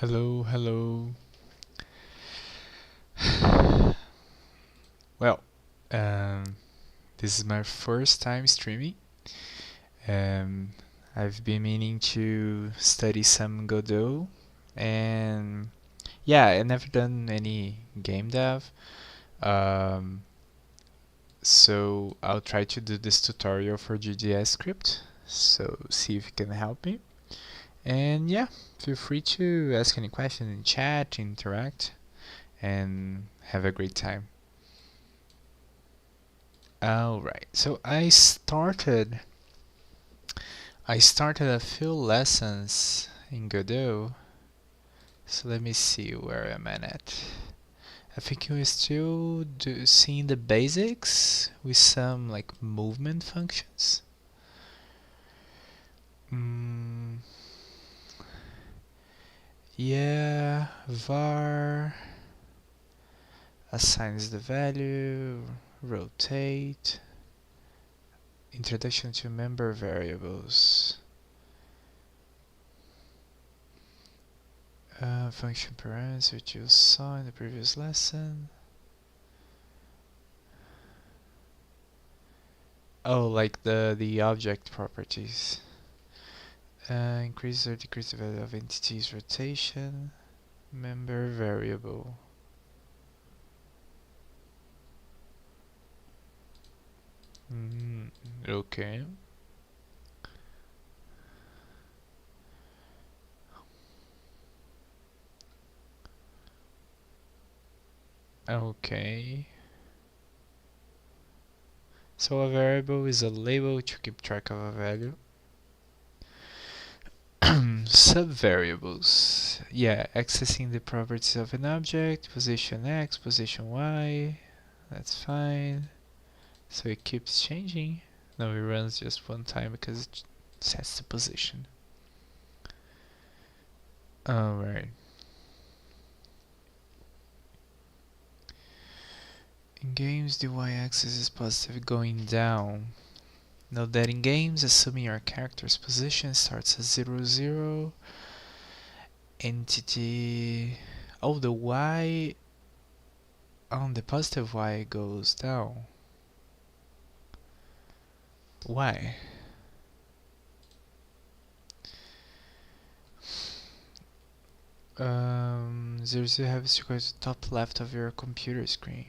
Hello, hello. Well, um, this is my first time streaming. Um, I've been meaning to study some Godot, and yeah, I never done any game dev. Um, so I'll try to do this tutorial for GDScript. So see if you can help me. And yeah, feel free to ask any question in chat, interact, and have a great time. Alright, so I started a few lessons in Godot, so let me see where am I at. I think we're still seeing the basics with some like movement functions. Mm, yeah, var assigns the value, rotate, introduction to member variables. Function params which you saw in the previous lesson. Oh, like the object properties. Increase or decrease the value of entity's rotation. Member variable. Okay. Okay. So a variable is a label to keep track of a value. Subvariables. Yeah, accessing the properties of an object, position X, position Y. That's fine. So it keeps changing. No, it runs just one time because it sets the position. Alright. In games, the y-axis is positive going down. Note that in games, assuming your character's position starts at 0, 0, entity... Oh, the y on the positive y goes down. Why? 0, 0 happens to go to the top left of your computer screen.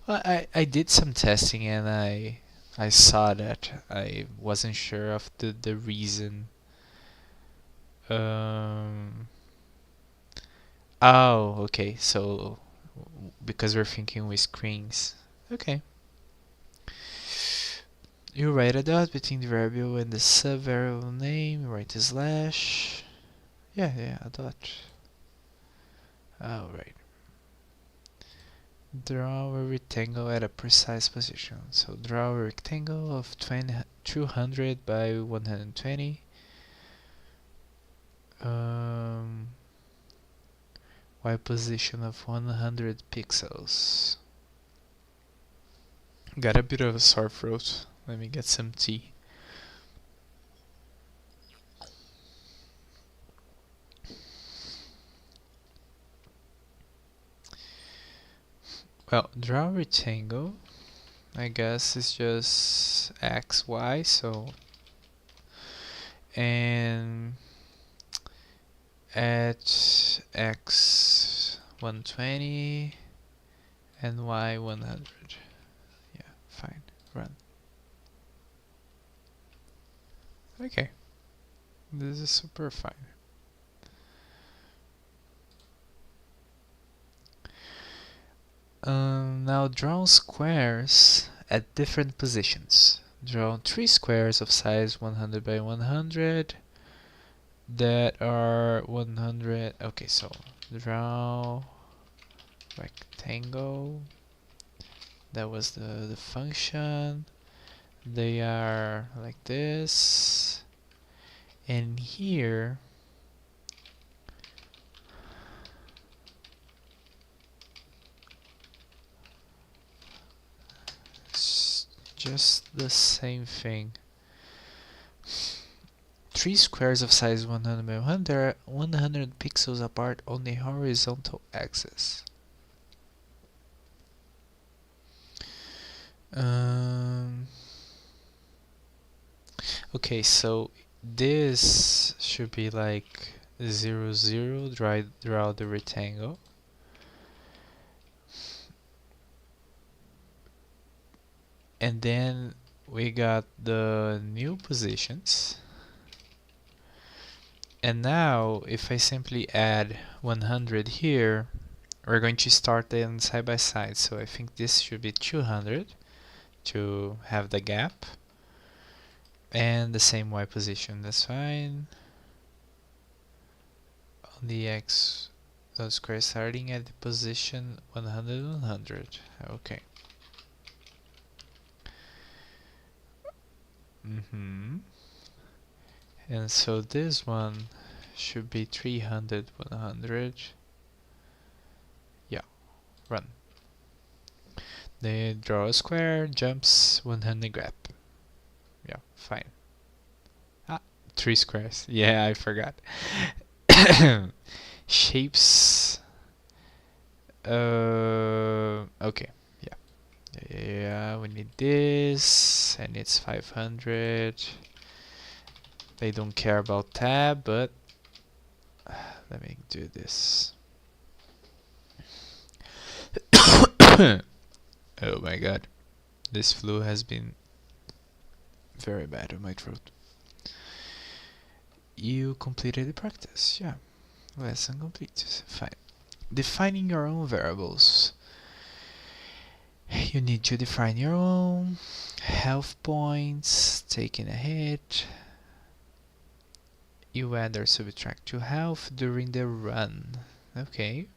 Well, I did some testing and I saw that. I wasn't sure of the reason. Um, oh, okay. So because we're thinking with screens. Okay. You write a dot between the variable and the sub-variable name. You write a slash. Yeah, a dot. Alright. Draw a rectangle at a precise position. So draw a rectangle of 200 by 120. Y position of 100 pixels. Got a bit of a sore throat. Let me get some tea. Well, draw a rectangle. I guess it's just x, y, so... And at x 120 and y 100. Yeah, fine. Run. Okay. This is super fine. Now draw squares at different positions. Draw 3 squares of size 100 by 100 that are 100. Okay, so draw rectangle. That was the function. They are like this. And here it's just the same thing. three squares of size 100 by 100 are 100 pixels apart on the horizontal axis. Okay, so this should be like 0, 0, draw the rectangle. And then we got the new positions. And now, if I simply add 100 here, we're going to start them side by side. So I think this should be 200 to have the gap. And the same Y position, that's fine. On the X dot square starting at the position 100, 100. Okay. And so this one should be 300, 100. Yeah, run. They draw a square, jumps 100 grab. Yeah, fine. Ah, 3 squares. Yeah, I forgot. Shapes. Okay. Yeah, we need this, and it's 500. They don't care about tab, but let me do this. Oh my god, this flu has been very bad on my throat. You completed the practice, yeah. Lesson complete, fine. Defining your own variables. You need to define your own health points, taking a hit. You add or subtract to health during the run. Okay.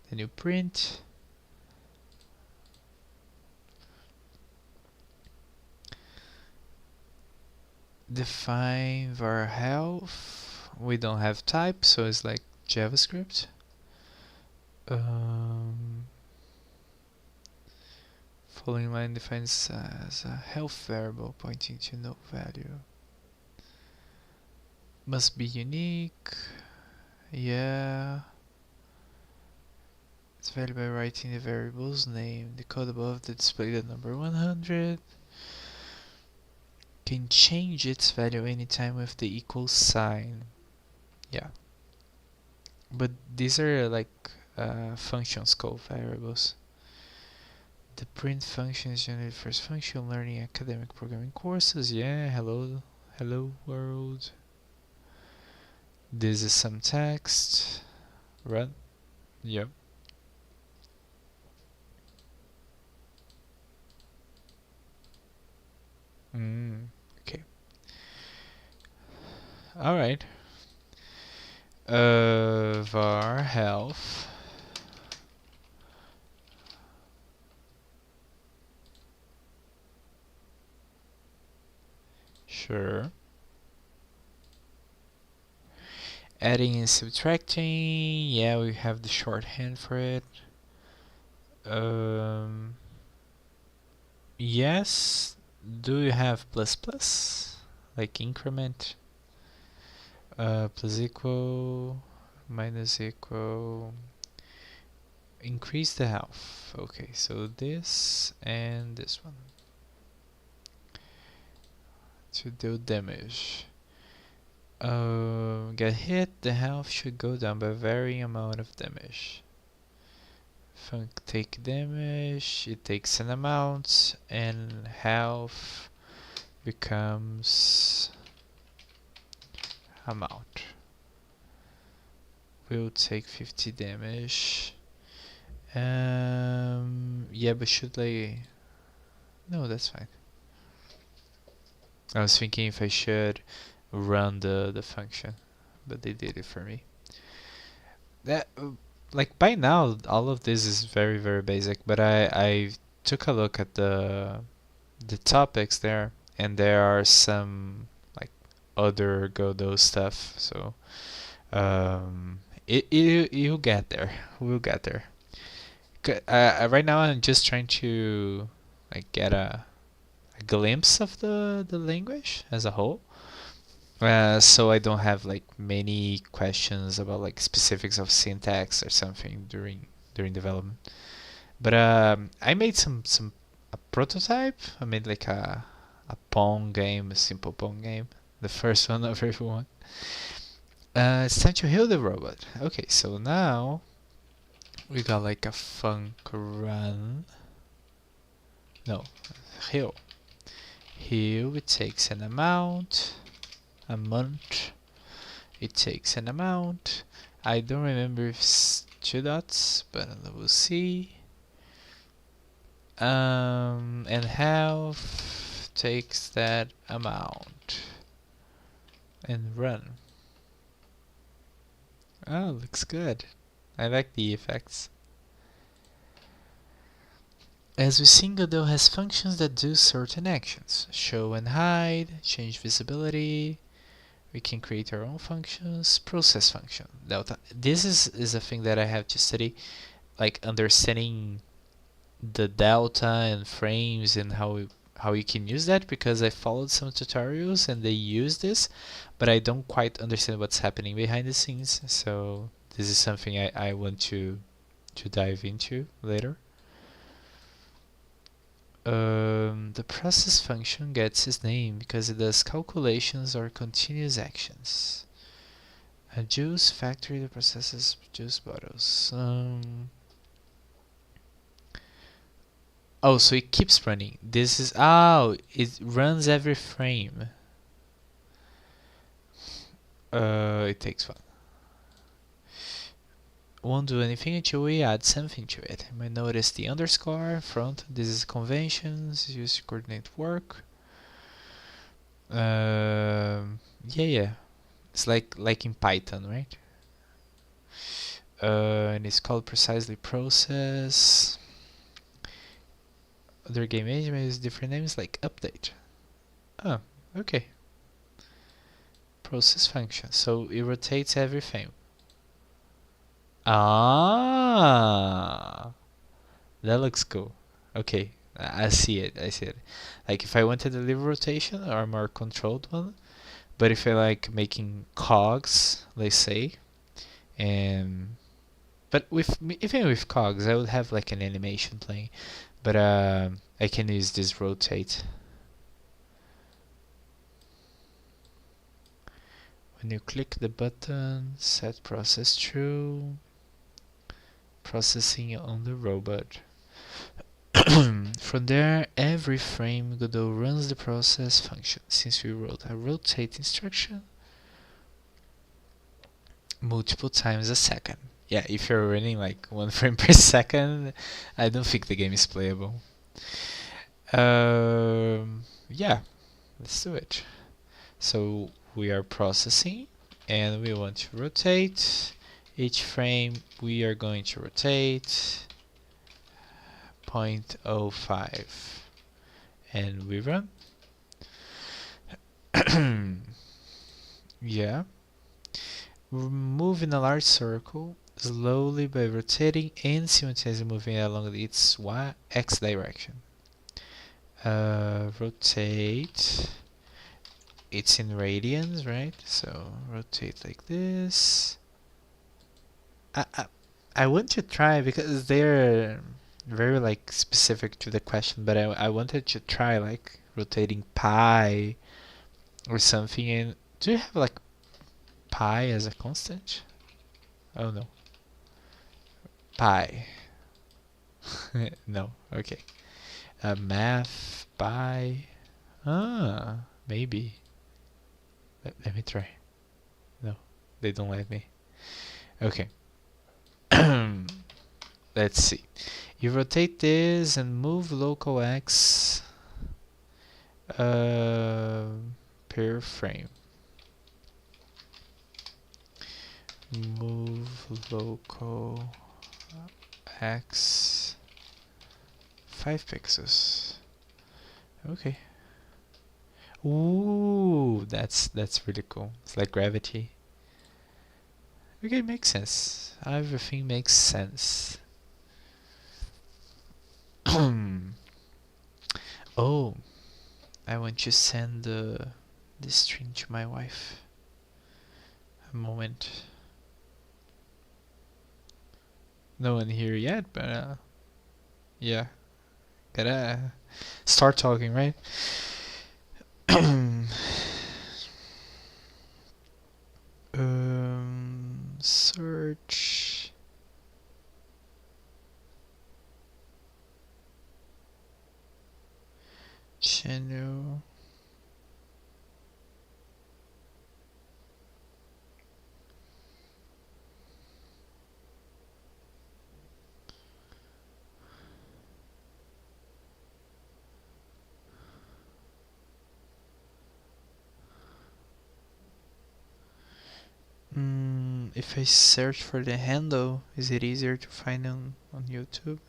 Then you print. Define var health. We don't have type, so it's like JavaScript. Following line defines as a health variable pointing to no value. Must be unique. Yeah. It's valid by writing the variable's name. The code above to display the number 100. Can change its value anytime with the equal sign. Yeah. But these are like functions called variables. The print function is generally the first function learning academic programming courses. Yeah, hello world. This is some text. Run. Yep. Okay. Alright. Var health. Sure. Adding and subtracting. Yeah, we have the shorthand for it. Yes. Do you have plus plus? Like increment? Plus equal, minus equal. Increase the health. Okay, so this and this one. To do damage. Get hit, the health should go down by varying amount of damage. Funk take damage, it takes an amount, and health becomes amount. Will take 50 damage. Yeah, but should I? No, that's fine. I was thinking if I should run the function, but they did it for me. That like by now all of this is very very basic, but I took a look at the topics there, and there are some like other Godot stuff. So you'll get there. We'll get there. Right now I'm just trying to like get a glimpse of the language as a whole. So I don't have like many questions about like specifics of syntax or something during development. But I made some a prototype. I made like a Pong game, a simple Pong game, the first one of everyone. It's time to heal the robot. Okay, so now we got like a func run. No, heal. Heal. It takes an amount. Amount. It takes an amount. I don't remember if it's 2 dots, but we'll see. And health takes that amount and run. Oh, looks good. I like the effects. As we seen, Godot has functions that do certain actions. Show and hide, change visibility. We can create our own functions. Process function, delta. This is a thing that I have to study, like understanding the delta and frames and how you can use that, because I followed some tutorials and they use this, but I don't quite understand what's happening behind the scenes. So this is something I want to dive into later. The process function gets its name because it does calculations or continuous actions. A juice factory that processes juice bottles. Oh, so it keeps running. This is it runs every frame. It takes one. Won't do anything until we add something to it. You might notice the underscore front. This is conventions used to coordinate work. Yeah. It's like in Python, right? And it's called precisely process. Other game agent uses different names like update. Oh, okay. Process function. So it rotates every frame. Ah, that looks cool. Okay, I see it. I see it. Like if I wanted a live rotation or a more controlled one, but if I like making cogs, let's say, and but even with cogs, I would have like an animation playing, but I can use this rotate. When you click the button, set process true, processing on the robot. From there, every frame Godot runs the process function. Since we wrote a rotate instruction multiple times a second. Yeah, if you're running like 1 frame per second, I don't think the game is playable. Yeah, let's do it. So we are processing and we want to rotate. Each frame we are going to rotate 0.05 and we run. Yeah. Move in a large circle slowly by rotating and simultaneously moving along its x direction. Rotate. It's in radians, right? So rotate like this. I want to try because they're very like specific to the question, but I wanted to try like rotating pi or something. And do you have like pi as a constant? Oh no, pi. No, okay. Math pi. Maybe. Let me try. No, they don't let me. Okay. Let's see. You rotate this and move local x per frame. Move local x 5 pixels. Okay. Ooh, that's really cool. It's like gravity. Okay, makes sense. Everything makes sense. Oh, I want to send the this string to my wife. A moment. No one here yet, but yeah, gotta start talking, right? Search channel. If I search for the handle, is it easier to find on YouTube?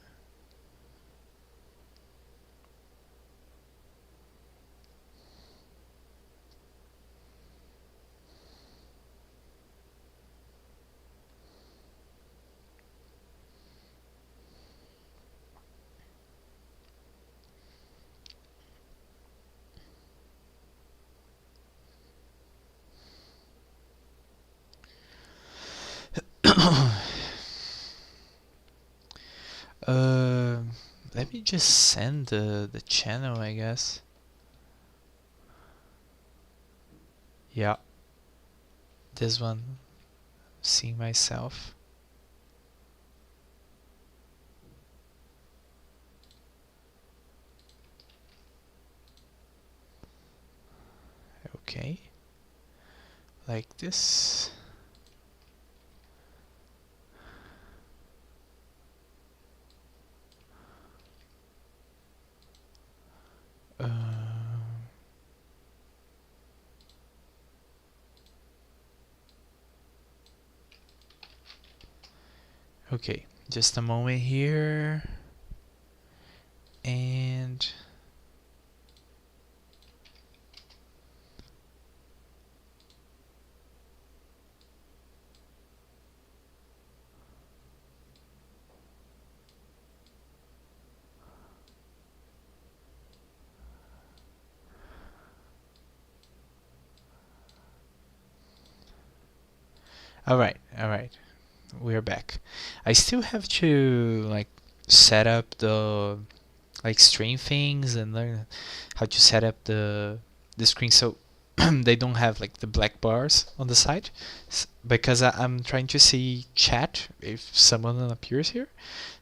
Let me just send the channel, I guess. Yeah, this one. Seeing myself. Okay, like this. Okay, just a moment here. And all right, we're back. I still have to like set up the like stream things and learn how to set up the screen so they don't have like the black bars on the side because I'm trying to see chat if someone appears here,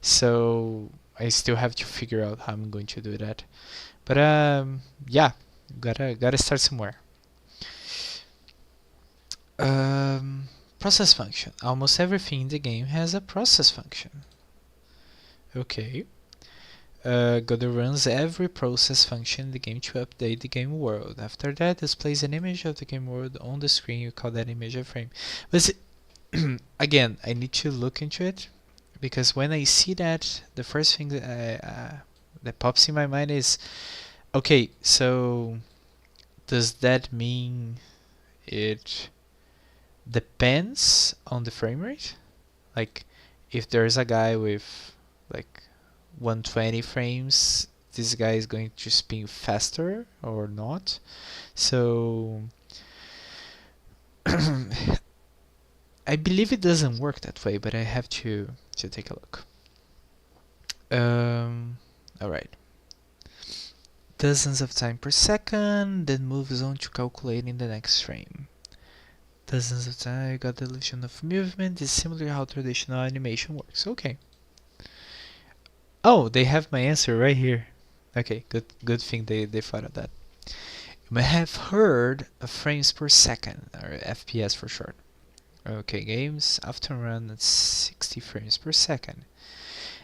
so I still have to figure out how I'm going to do that. But yeah, gotta start somewhere. Process function. Almost everything in the game has a process function. Okay. Godot runs every process function in the game to update the game world. After that, displays an image of the game world on the screen. You call that image a frame. But again, I need to look into it because when I see that, the first thing that pops in my mind is, okay, so does that mean it depends on the frame rate? Like, if there's a guy with like 120 frames, this guy is going to spin faster or not. So I believe it doesn't work that way, but I have to take a look. All right. Dozens of time per second, then moves on to calculating the next frame. Dozens of time, I got the illusion of movement. This is similar how traditional animation works. Okay. Oh, they have my answer right here. Okay, good thing they thought of that. You may have heard of frames per second, or FPS for short. Okay, games often run at 60 frames per second.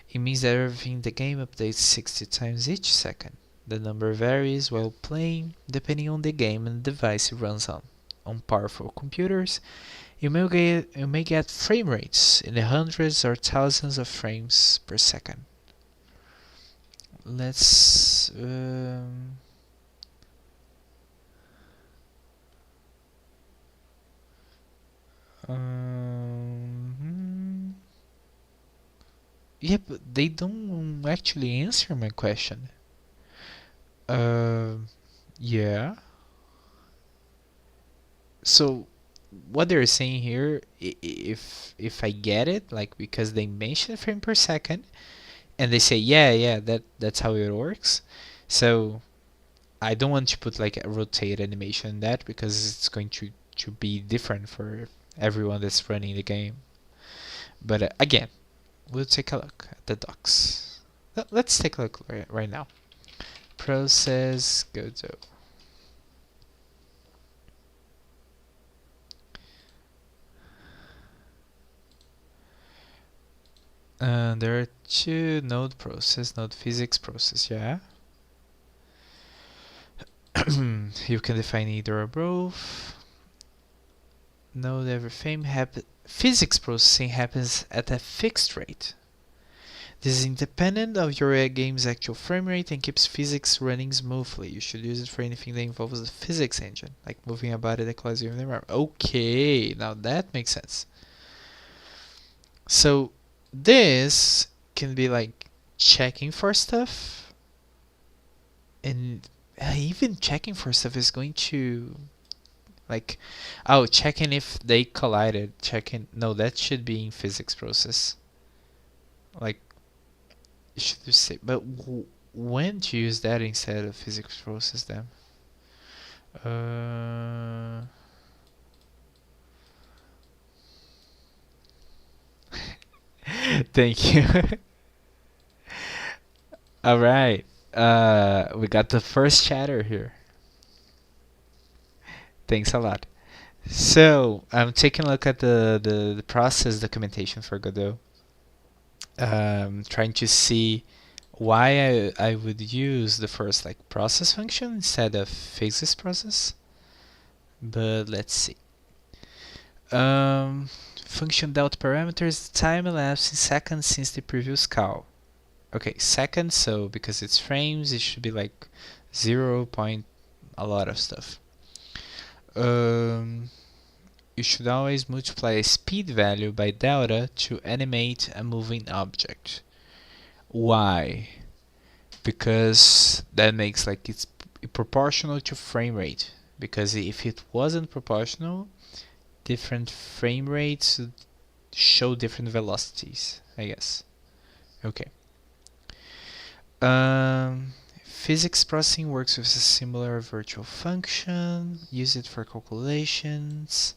It means that everything in the game updates 60 times each second. The number varies while playing depending on the game and the device it runs on. On powerful computers, you may get frame rates in the hundreds or thousands of frames per second. Let's yeah, but they don't actually answer my question. Yeah. So what they're saying here, if I get it, like because they mention frame per second, and they say yeah that's how it works. So I don't want to put like a rotate animation in that because it's going to be different for everyone that's running the game. But again, we'll take a look at the docs. Let's take a look right now. Process Godot. There are two node process, node physics process, yeah. You can define either or both. Node every frame physics processing happens at a fixed rate. This is independent of your game's actual frame rate and keeps physics running smoothly. You should use it for anything that involves the physics engine, like moving a body that collides with the environment. Okay, now that makes sense. So this can be like checking for stuff, and even checking for stuff is going to like, oh, checking if they collided. Checking, no, that should be in physics process. Like, you should just say, but when to use that instead of physics process then? Thank you. All right. We got the first chatter here. Thanks a lot. So I'm taking a look at the process documentation for Godot. Trying to see why I would use the first like process function instead of physics process. But let's see. Function delta parameters, time elapsed in seconds since the previous call. Okay, seconds, so because it's frames, it should be like 0 point a lot of stuff. You should always multiply a speed value by delta to animate a moving object. Why? Because that makes like it's proportional to frame rate. Because if it wasn't proportional, different frame rates would show different velocities, I guess. Okay. Physics processing works with a similar virtual function. Use it for calculations.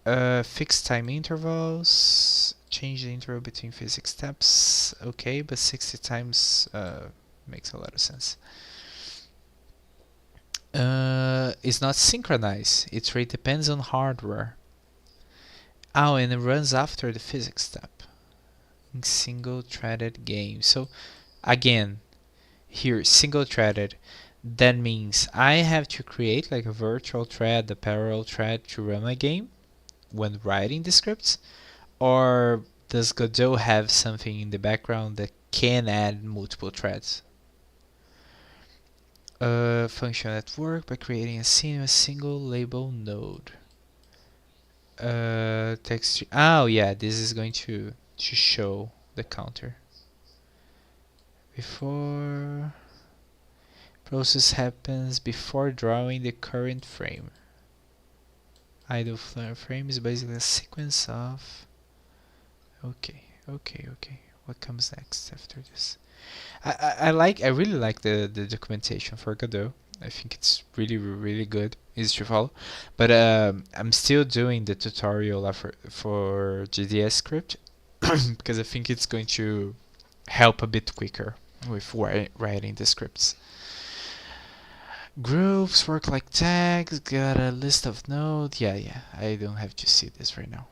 Fixed time intervals. Change the interval between physics steps. Okay, but 60 times makes a lot of sense. It's not synchronized. Its rate depends on hardware. Oh, and it runs after the physics step. In single-threaded game. So, again, here, single-threaded. That means I have to create like a virtual thread, a parallel thread to run my game when writing the scripts? Or does Godot have something in the background that can add multiple threads? Function at work by creating a scene with a single label node. Text. Oh yeah, this is going to show the counter. Before process happens before drawing the current frame. Idle frame is basically a sequence of. Okay. What comes next after this? I really like the documentation for Godot. I think it's really good, easy to follow. But I'm still doing the tutorial for GDScript because I think it's going to help a bit quicker with writing the scripts. Groups work like tags. Got a list of nodes. Yeah. I don't have to see this right now.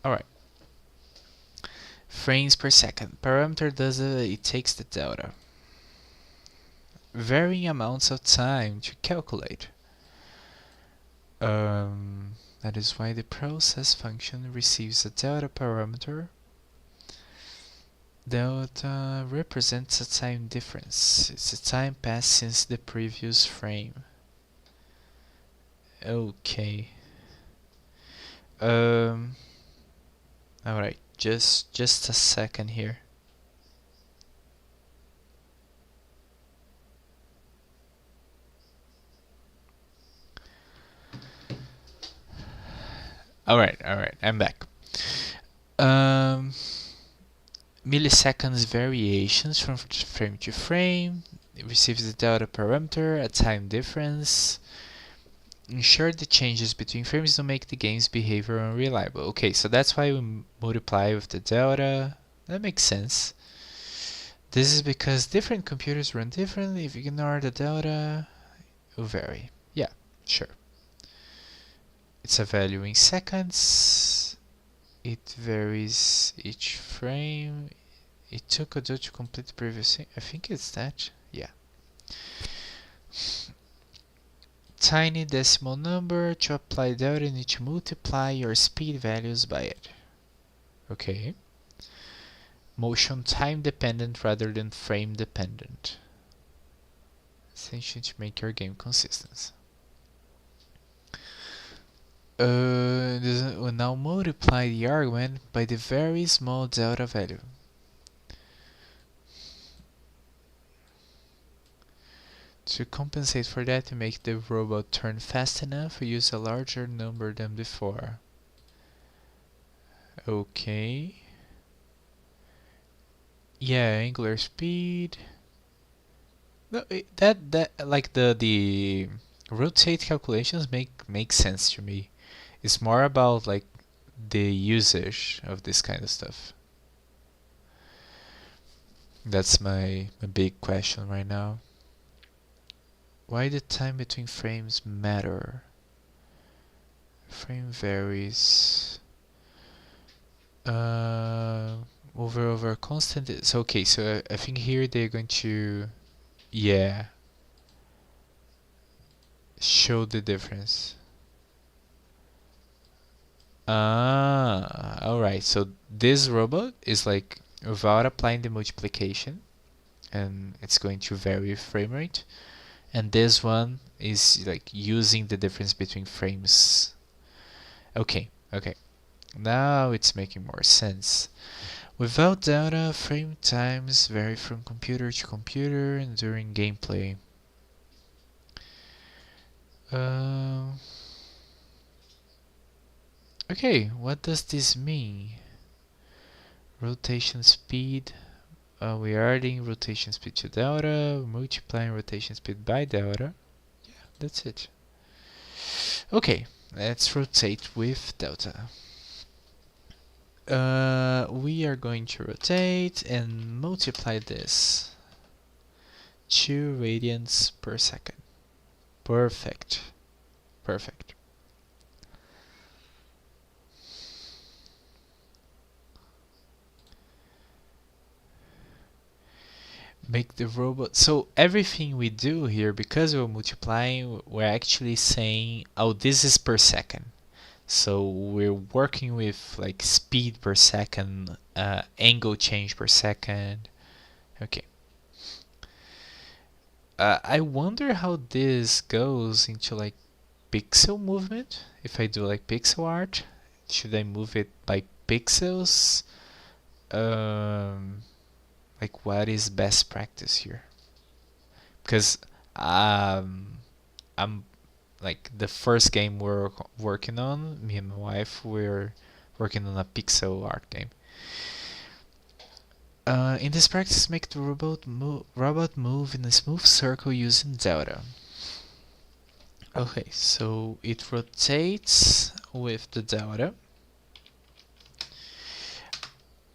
All right. Frames per second. Parameter does it takes the delta. Varying amounts of time to calculate. That is why the process function receives a delta parameter. Delta represents a time difference. It's a time passed since the previous frame. Okay. Alright, just a second here. All right, I'm back. Um, Milliseconds variations from frame to frame. It receives the delta parameter, a time difference. Ensure the changes between frames don't make the game's behavior unreliable. Okay, so that's why we multiply with the delta. That makes sense. This is because different computers run differently. If you ignore the delta, it will vary. Yeah, sure. It's a value in seconds. It varies each frame. It took Godot to complete the previous thing. I think it's that. Yeah. Tiny decimal number. To apply delta, you need to multiply your speed values by it. Okay. Motion time dependent rather than frame dependent. Essentially to make your game consistent. We'll now multiply the argument by the very small delta value. To compensate for that, to make the robot turn fast enough, we use a larger number than before. Okay. Yeah, angular speed. No, that like the rotate calculations make sense to me. It's more about like the usage of this kind of stuff. That's my big question right now. Why the time between frames matter? Frame varies. Over constant. It's okay. So I think here they're going to, yeah, show the difference. Alright. So this robot is like without applying the multiplication, and it's going to vary frame rate. And this one is like using the difference between frames. Okay. Now it's making more sense. Without data, frame times vary from computer to computer and during gameplay. Okay, what does this mean? Rotation speed. We are adding rotation speed to delta, multiplying rotation speed by delta. Yeah, that's it. Okay, let's rotate with delta. We are going to rotate and multiply this. 2 radians per second. Perfect. Make the robot. So everything we do here, because we're multiplying, we're actually saying, oh, this is per second. So we're working with like speed per second, angle change per second. Okay. I wonder how this goes into like pixel movement. If I do like pixel art, should I move it by pixels? Like what is best practice here? Because I'm like the first game we're working on, me and my wife, we're working on a pixel art game. In this practice, make the robot move in a smooth circle using delta. Okay, so it rotates with the delta.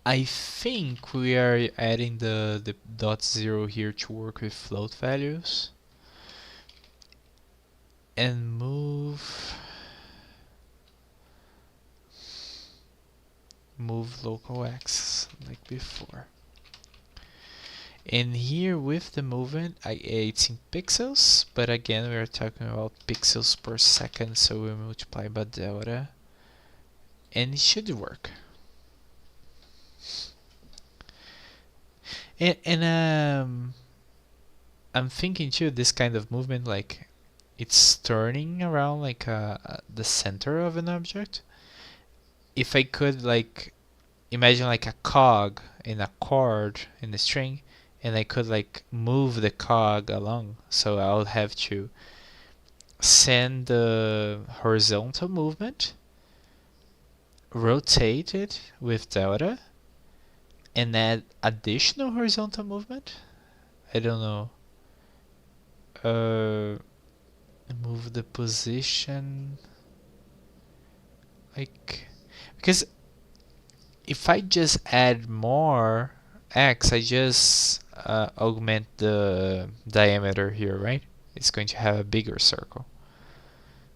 I think we are adding the dot zero here to work with float values. And move local axis like before. And here with the movement, it's in pixels, but again we are talking about pixels per second, so we multiply by delta, and it should work. And I'm thinking too, this kind of movement, like it's turning around like the center of an object. If I could like imagine like a cog in a chord in a string, and I could like move the cog along, so I'll have to send the horizontal movement rotate it with delta and add additional horizontal movement. I don't know. Move the position like, because if I just add more x, I just augment the diameter here, right? It's going to have a bigger circle.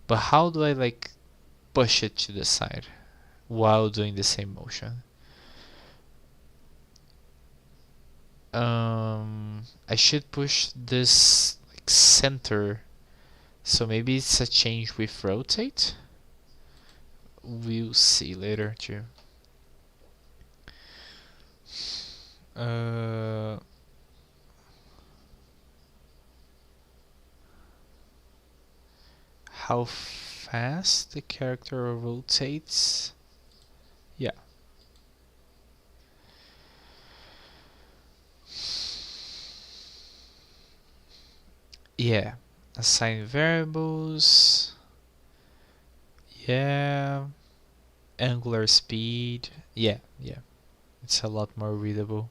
But how do I like push it to the side while doing the same motion? I should push this like center, so maybe it's a change with rotate. We'll see later too. How fast the character rotates? Yeah. Yeah. Assign variables. Yeah. Angular speed. Yeah. It's a lot more readable.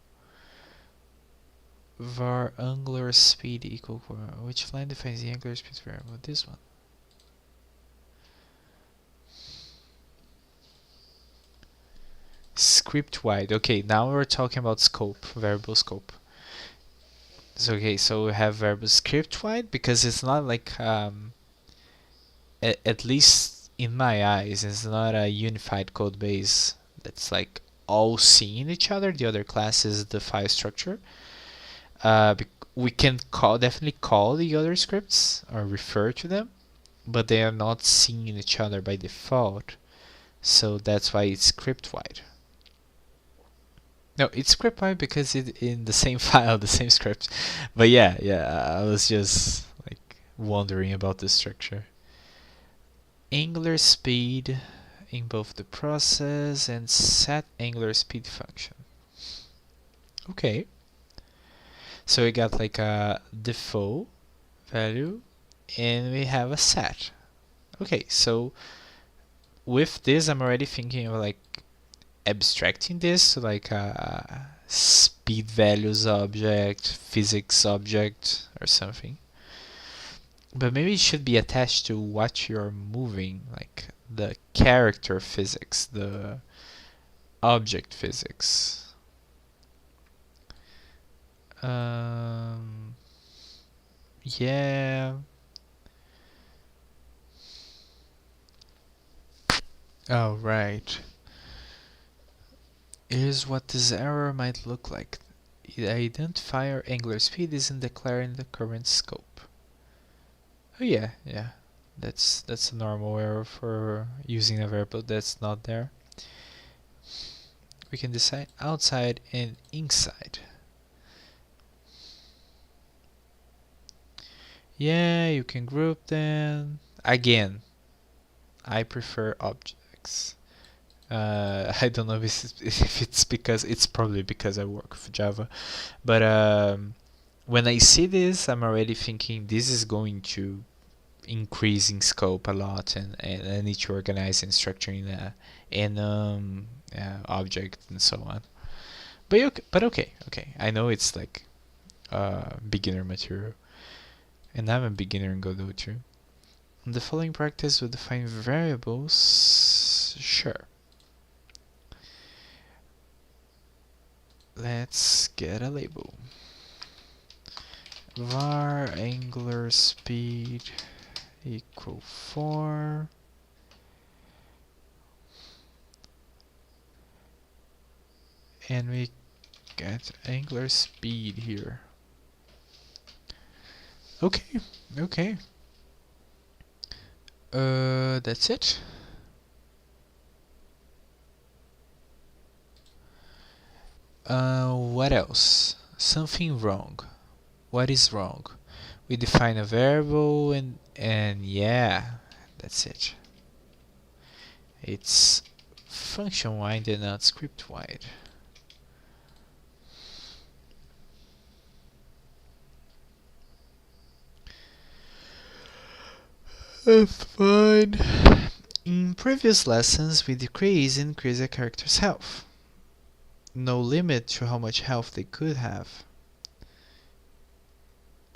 Var angular speed equal which line defines the angular speed variable? This one. Script wide. Okay, now we're talking about scope, variable scope. So okay, so we have variable script wide because it's not like at least in my eyes, it's not a unified code base that's like all seeing each other. The other class is the file structure. We can definitely call the other scripts or refer to them, but they are not seeing each other by default. So that's why it's script wide. No, it's script wide because it's in the same file, the same script. But yeah, I was just like wondering about the structure. Angular speed in both the process and set angular speed function. Okay. So we got like a default value and we have a set. Okay, so with this I'm already thinking of like abstracting this to like a speed values object, physics object or something. But maybe it should be attached to what you're moving, like the character physics, the object physics. Yeah. Oh, right. Here's what this error might look like. The identifier angular speed isn't declaring the current scope. Oh yeah. That's a normal error for using a variable that's not there. We can decide outside and inside. Yeah, you can group them. Again, I prefer objects. I don't know if it's because it's probably because I work with Java, but when I see this, I'm already thinking this is going to increase in scope a lot, and I need to organize and structure in an object and so on. But okay. I know it's like beginner material, and I'm a beginner in Godot too. In the following practice, we'll define variables. Sure. Let's get a label. Var angular speed equal 4. And we get angular speed here. Okay. That's it. What else? Something wrong. What is wrong? We define a variable and yeah, that's it. It's function wide and not script wide. That's fine. In previous lessons, we decrease and increase a character's health. No limit to how much health they could have.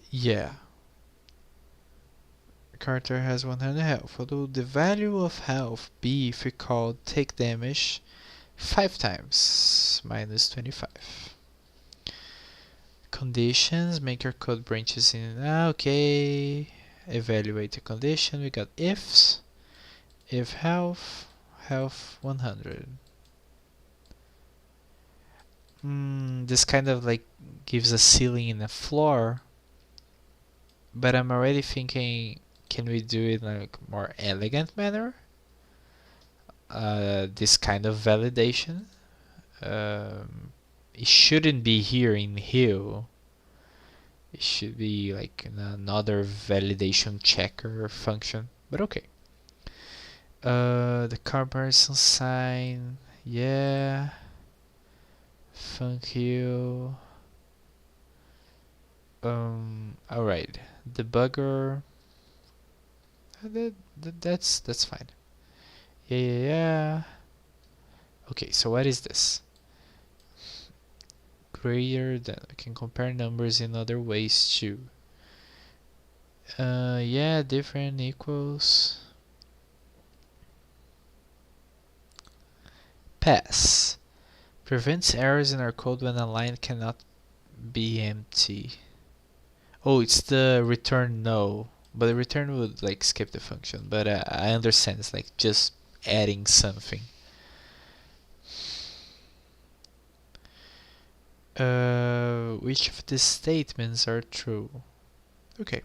Yeah. A character has 100 health, although the value of health be if we call take damage 5 times minus 25. Conditions, make your code branches in. Okay. Evaluate the condition. We got ifs. If health 100. This kind of like gives a ceiling and a floor, but I'm already thinking, can we do it in like more elegant manner? This kind of validation. It shouldn't be here in hill. It should be like in another validation checker function, but okay. The comparison sign, yeah. Thank you. Alright. Debugger. That's fine. Yeah. Okay, so what is this? Greater than. I can compare numbers in other ways too. Yeah, different equals. Pass. Prevents errors in our code when a line cannot be empty. Oh, it's the return no. But the return would like skip the function. But I understand it's like just adding something. Which of these statements are true? Okay.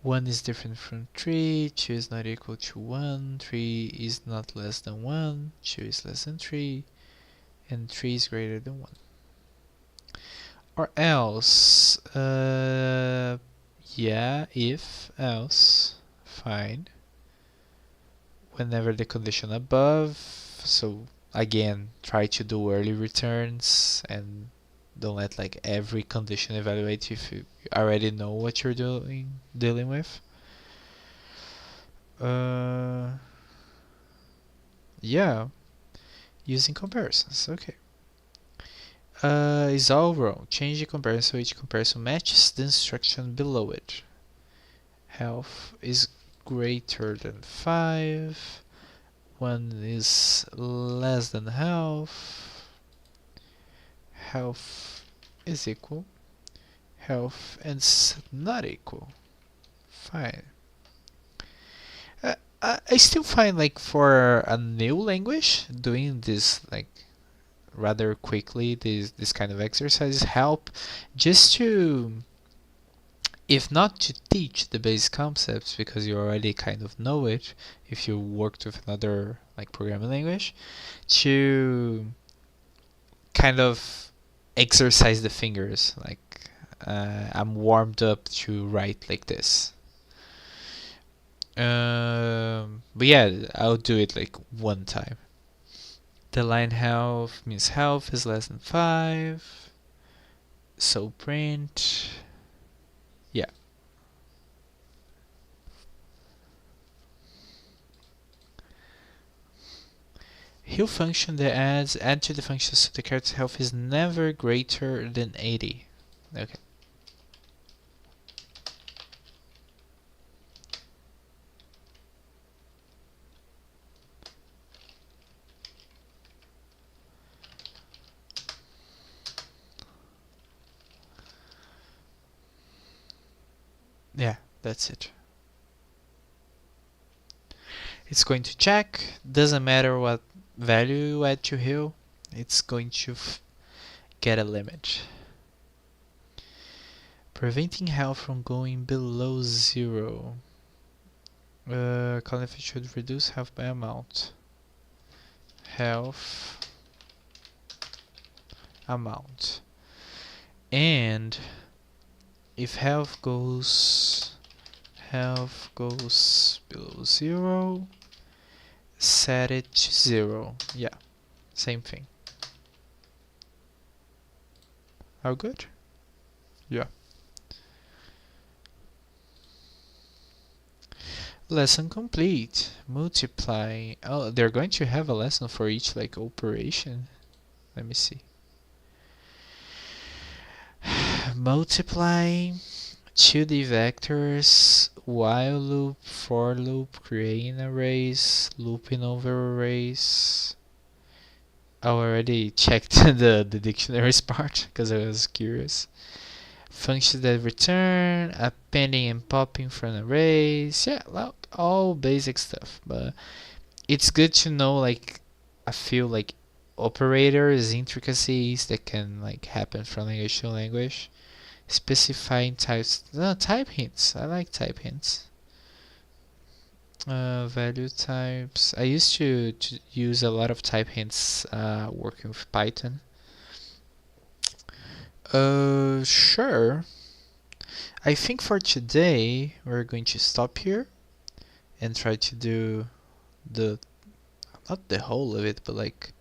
1 is different from 3, 2 is not equal to 1, 3 is not less than 1, 2 is less than 3, and 3 is greater than 1. Or else, yeah, if, else, fine. Whenever the condition above, so again, try to do early returns and don't let like every condition evaluate if you already know what you're dealing with. Yeah, using comparisons. Okay. Is all wrong. Change the comparison so each comparison matches the instruction below it. Health is greater than 5. 1 is less than health. Health is equal. Health is not equal. Fine. I still find like for a new language doing this like rather quickly this kind of exercises help just to, if not to teach the basic concepts because you already kind of know it if you worked with another like programming language, to kind of exercise the fingers like I'm warmed up to write like this. But yeah, I'll do it like one time. The line health means health is less than 5. So print. Yeah. Heal function that add to the function so the character's health is never greater than 80. Okay. Yeah, that's it. It's going to check. Doesn't matter what value you add to heal. It's going to get a limit. Preventing health from going below 0. Calling should reduce health by amount. Health amount. And if health goes below 0, set it to 0. Yeah, same thing. All good? Yeah. Lesson complete. Multiply. Oh, they're going to have a lesson for each like operation. Let me see. Multiply 2D vectors, while loop, for loop, creating arrays, looping over arrays. I already checked the dictionaries part because I was curious. Functions that return, appending and popping from arrays. Yeah, well, all basic stuff. But it's good to know like I feel like operators, intricacies that can like happen from language to language. Specifying types. No, type hints. I like type hints. Value types. I used to use a lot of type hints working with Python. Sure. I think for today we're going to stop here and try to do the not the whole of it, but like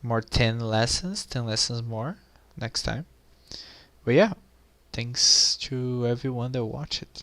more 10 lessons, 10 lessons more next time. But yeah, thanks to everyone that watched it.